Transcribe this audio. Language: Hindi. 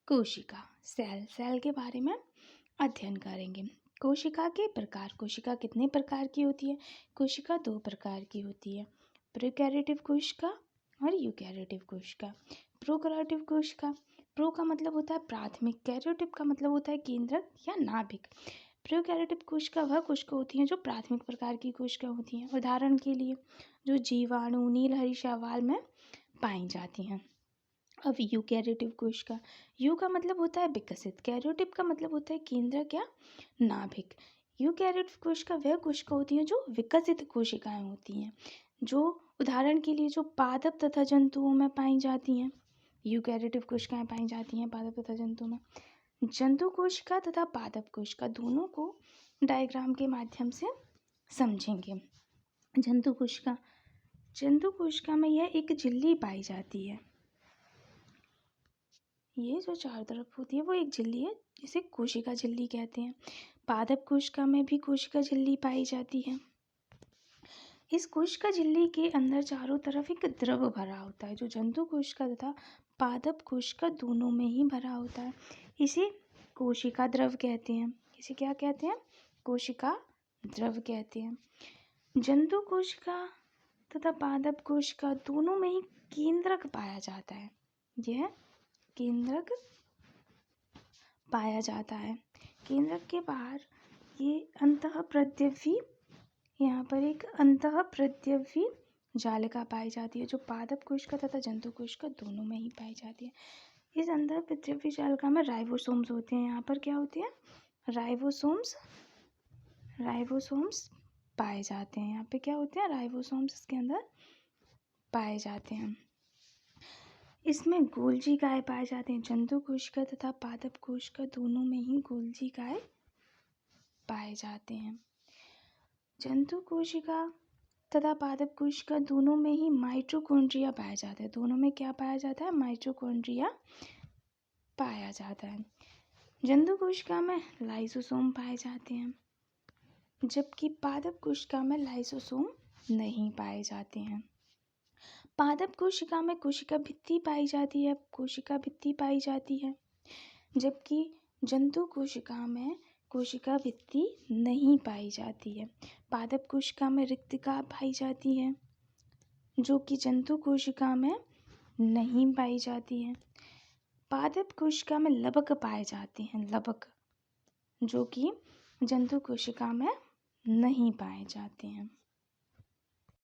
कोशिका सेल के बारे में अध्ययन करेंगे। कोशिका के प्रकार। कोशिका कितने प्रकार की होती है? कोशिका 2 प्रकार की होती है, प्रोकैरियोटिक कोशिका और यूकैरियोटिक कोशिका। प्रोकैरियोटिक कोशिका, प्रो का मतलब होता है प्राथमिक, कैरियोटिक का मतलब होता है केंद्रक या नाभिक। प्रोकैरियोटिक कोशिका वह कोशिका होती हैं जो प्राथमिक प्रकार की कोशिका होती हैं। उदाहरण के लिए जो जीवाणु नीलहरी शैवाल में पाई जाती हैं। अब यूकैरियोटिक कोशिका, यू का मतलब होता है विकसित, कैरियोटिक का मतलब होता है केंद्रक या नाभिक। यूकैरियोटिक कोशिका वह कोशिका होती हैं जो विकसित कोशिकाएं होती हैं, जो उदाहरण के लिए जो पादप तथा जंतुओं में पाई जाती हैं। यूकैरियोटिक कोशिकाएं पाई जाती हैं पादप तथा जंतुओं में। जंतु कोशिका तथा पादप कोशिका दोनों को डायग्राम के माध्यम से समझेंगे। जंतु कोशिका में यह एक झिल्ली पाई जाती है। ये जो चारों तरफ होती है वो एक झिल्ली है, जिसे कोशिका झिल्ली कहते हैं। पादप कोशिका में भी कोशिका झिल्ली पाई जाती है। इस कोशिका झिल्ली के अंदर चारों तरफ एक द्रव भरा होता है, जो जंतु कोशिका तथा पादप कोशिका दोनों में ही भरा होता है। इसे कोशिका द्रव कहते हैं। इसे क्या कहते हैं? कोशिका द्रव कहते हैं। जंतु कोशिका तथा पादप कोशिका दोनों में ही केंद्रक पाया जाता है। यह केंद्रक पाया जाता है। केंद्रक के बाहर ये अंतःप्रद्रवी, यहाँ पर एक अंतःप्रद्रवी जालिका पाई जाती है, जो पादप कोशिका तथा जंतु कोशिका दोनों में ही पाई जाती है। इस अंतःप्रद्रवी जालिका में राइबोसोम्स होते हैं। यहाँ पर क्या होते हैं? राइबोसोम्स पाए जाते हैं। यहाँ पे क्या होते हैं? राइबोसोम्स इसके अंदर पाए जाते हैं। इसमें गोल्जी काय पाए जाते हैं। जंतु कोशिका तथा पादप कोशिका दोनों में ही गोल्जी काय पाए जाते हैं। जंतु कोशिका तथा पादप कोशिका दोनों में ही माइटोकॉन्ड्रिया पाया जाता है। दोनों में क्या पाया जाता है? माइटोकॉन्ड्रिया पाया जाता है। जंतु कोशिका में लाइसोसोम पाए जाते हैं, जबकि पादप कोशिका में लाइसोसोम नहीं पाए जाते हैं। पादप कोशिका में कोशिका भित्ति पाई जाती है, जबकि जंतु कोशिका में कोशिका भित्ति नहीं पाई जाती है। पादप कोशिका में रिक्तिका पाई जाती है, जो कि जंतु कोशिका में नहीं पाई जाती है। पादप कोशिका में लवक पाए जाते हैं, जो कि जंतु कोशिका में नहीं पाए जाते हैं।